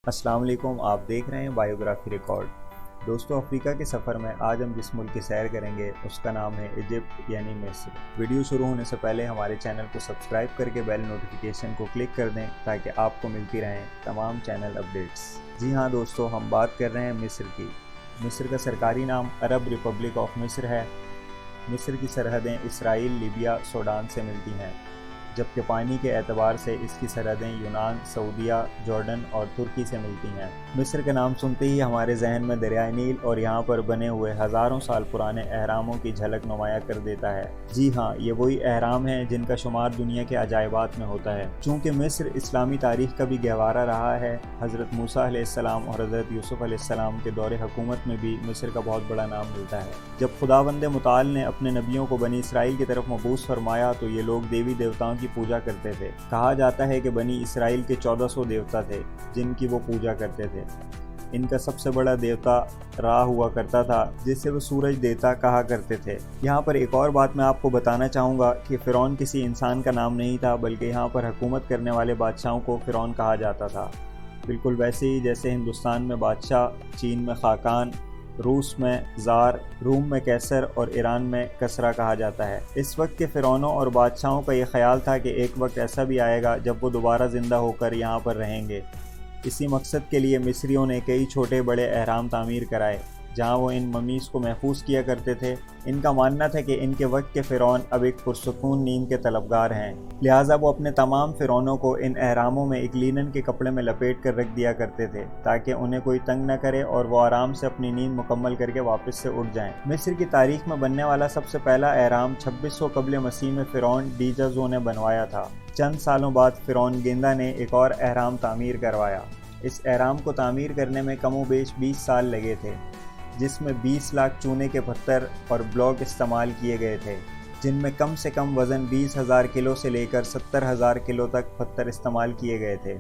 अस्सलाम वालेकुम। आप देख रहे हैं बायोग्राफी रिकॉर्ड। दोस्तों, अफ्रीका के सफ़र में आज हम जिस मुल्क की सैर करेंगे उसका नाम है इजिप्ट यानी मिस्र। वीडियो शुरू होने से पहले हमारे चैनल को सब्सक्राइब करके बेल नोटिफिकेशन को क्लिक कर दें ताकि आपको मिलती रहें तमाम चैनल अपडेट्स। जी हाँ दोस्तों, हम बात कर रहे हैं मिस्र की। मिस्र का सरकारी नाम अरब रिपब्लिक ऑफ मिस्र है। मिस्र की सरहदें इसराइल, लीबिया, सूडान से मिलती हैं, जबकि पानी के एतबार से इसकी सरहदें यूनान, सऊदीया, जॉर्डन और तुर्की से मिलती हैं। मिस्र का नाम सुनते ही हमारे जहन में दरियाए नील और यहाँ पर बने हुए हज़ारों साल पुराने अहरामों की झलक नुमाया कर देता है। जी हाँ, ये वही अहराम हैं जिनका शुमार दुनिया के अजायबात में होता है। चूँकि मिस्र इस्लामी तारीख का भी गहवारा रहा है, हज़रत मूसा अलैहिस्सलाम और हज़रत यूसुफ अलैहिस्सलाम के दौरे हुकूमत में भी मिस्र का बहुत बड़ा नाम मिलता है। जब खुदावंद मुताल ने अपने नबियों को बनी इसराइल की तरफ मबूस फरमाया तो ये लोग देवी देवताओं की पूजा करते थे। कहा जाता है कि बनी इसराइल के 1400 देवता थे जिनकी वो पूजा करते थे। इनका सबसे बड़ा देवता रा हुआ करता था, जिसे वो सूरज देवता कहा करते थे। यहाँ पर एक और बात मैं आपको बताना चाहूँगा कि फ़िरौन किसी इंसान का नाम नहीं था, बल्कि यहाँ पर हुकूमत करने वाले बादशाहों को फ़िरौन कहा जाता था। बिल्कुल वैसे ही जैसे हिंदुस्तान में बादशाह, चीन में खाकान, रूस में ज़ार, रूम में कैसर और ईरान में कसरा कहा जाता है। इस वक्त के फ़िरौनों और बादशाहों का ये ख्याल था कि एक वक्त ऐसा भी आएगा जब वो दोबारा ज़िंदा होकर यहाँ पर रहेंगे। इसी मकसद के लिए मिस्रियों ने कई छोटे बड़े अहराम तामीर कराए जहाँ वो इन ममीज़ को महफूज किया करते थे। इनका मानना था कि इनके वक्त के फ़िरौन अब एक पुरसुकून नींद के तलबगार हैं, लिहाजा वो अपने तमाम फ़िरौनों को इन अहरामों में एक लीनन के कपड़े में लपेट कर रख दिया करते थे ताकि उन्हें कोई तंग न करे और वो आराम से अपनी नींद मुकम्मल करके वापस से उठ जाएं। मिस्र की तारीख में बनने वाला सबसे पहला अहराम 2600 कबल मसीह में फ़िरौन डीजज़ो ने बनवाया था। चंद सालों बाद फ़िरौन गेंदा ने एक और अहराम तामीर करवाया। इस अहराम को तामीर करने में कमोबेश 20 साल लगे थे, जिसमें 20 लाख चूने के पत्थर और ब्लॉक इस्तेमाल किए गए थे, जिनमें कम से कम वज़न 20,000 किलो से लेकर 70,000 किलो तक पत्थर इस्तेमाल किए गए थे।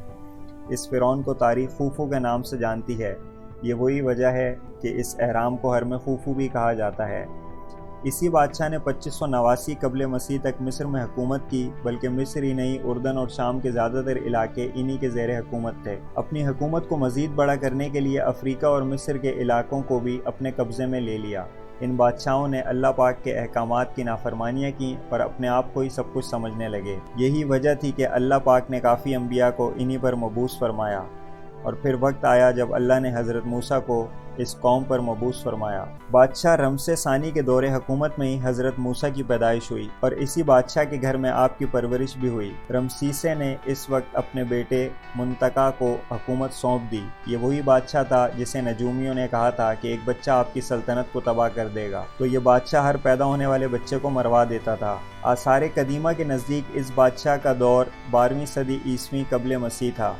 इस फ़िरौन को तारीख़ खूफू के नाम से जानती है। ये वही वजह है कि इस अहराम को हरम खूफू भी कहा जाता है। इसी बादशाह ने 2589 कबल मसीह तक मिस्र में हुकूमत की, बल्कि मिस्र ही नहीं, उर्दन और शाम के ज़्यादातर इलाके इन्हीं के ज़ेर हुकूमत थे। अपनी हुकूमत को मज़ीद बड़ा करने के लिए अफ्रीका और मिस्र के इलाकों को भी अपने कब्ज़े में ले लिया। इन बादशाहों ने अल्लाह पाक के अहकामात की नाफरमानियाँ की और अपने आप को ही सब कुछ समझने लगे। यही वजह थी कि अल्लाह पाक ने काफ़ी अम्बिया को इन्हीं पर मबूस फरमाया और फिर वक्त आया जब अल्लाह ने हज़रत मूसा को इस कौम पर मबूस फरमाया। बादशाह रमसे सानी के दौरे हुकूमत में ही हज़रत मूसा की पैदाइश हुई और इसी बादशाह के घर में आपकी परवरिश भी हुई। रमसीसे ने इस वक्त अपने बेटे मुंतका को हुकूमत सौंप दी। ये वही बादशाह था जिसे नजूमियों ने कहा था कि एक बच्चा आपकी सल्तनत को तबाह कर देगा, तो ये बादशाह हर पैदा होने वाले बच्चे को मरवा देता था। आसार कदीमा के नज़दीक इस बादशाह का दौर 12वीं सदी ईस्वी कबल मसीह था।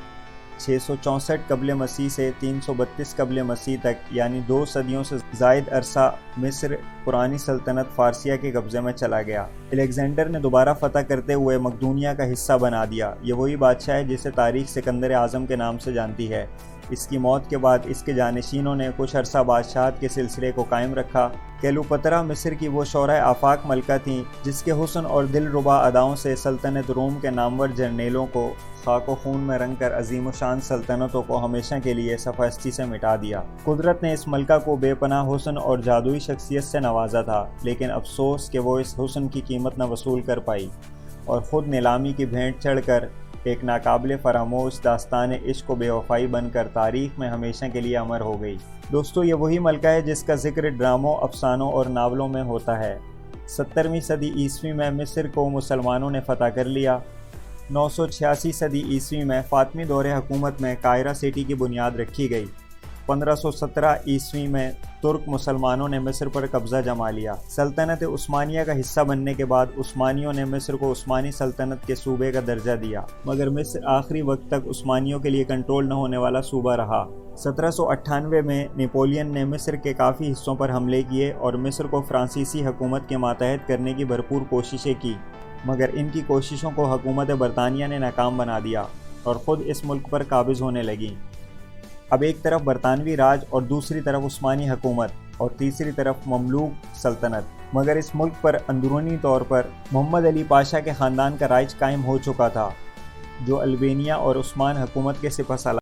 664 कबल मसीह से 332 कबल मसीह तक, यानी 2 सदियों से ज़ायद अरसा मिस्र पुरानी सल्तनत फारसिया के कब्ज़े में चला गया। अलेक्जेंडर ने दोबारा फतह करते हुए मकदूनिया का हिस्सा बना दिया। ये वही बादशाह है जिसे तारीख सिकंदर आज़म के नाम से जानती है। इसकी मौत के बाद इसके जानशीनों ने कुछ अरसा बादशाहत के सिलसिले को कायम रखा। क्लेओपत्रा मिस्र की वो शौरा आफाक मलका थीं जिसके हुस्न और दिलरुबा अदाओं से सल्तनत रोम के नामवर जर्नेलों को खाको खून में रंग कर अजीम व शान सल्तनतों को हमेशा के लिए सफ़हस्ती से मिटा दिया। कुदरत ने इस मलका को बेपनाह हुस्न और जादुई शख्सियत से नवाजा था, लेकिन अफसोस कि वो इस हुस्न की कीमत न वसूल कर पाई और ख़ुद नीलामी की भेंट चढ़कर एक नाकाबिल फरामोश दास्तान इश्क व बेवफाई बनकर तारीख़ में हमेशा के लिए अमर हो गई। दोस्तों, ये वही मलका है जिसका जिक्र ड्रामों, अफसानों और नावलों में होता है। 70वीं सदी ईस्वी में मिस्र को मुसलमानों ने फ़तह कर लिया। 986 सदी ईस्वी में फ़ातिमी दौरे हुकूमत में कायरा सिटी की बुनियाद रखी गई। 1517 ईस्वी में तुर्क मुसलमानों ने मिस्र पर कब्ज़ा जमा लिया। सल्तनत उस्मानिया का हिस्सा बनने के बाद उस्मानियों ने मिस्र को उस्मानी सल्तनत के सूबे का दर्जा दिया, मगर मिस्र आखिरी वक्त तक उस्मानियों के लिए कंट्रोल न होने वाला सूबा रहा। 1798 में नेपोलियन ने मिस्र के काफ़ी हिस्सों पर हमले किए और मिस्र को फ्रांसीसी हुकूमत के मातहत करने की भरपूर कोशिशें की, मगर इनकी कोशिशों को हुकूमत बरतानिया ने नाकाम बना दिया और ख़ुद इस मुल्क पर काबिज़ होने लगी। अब एक तरफ बरतानवी राज और दूसरी तरफ उस्मानी हुकूमत और तीसरी तरफ ममलूक सल्तनत, मगर इस मुल्क पर अंदरूनी तौर पर मोहम्मद अली पाशा के ख़ानदान का राज कायम हो चुका था, जो अल्बेनिया और उस्मान हुकूमत के सिपहसालार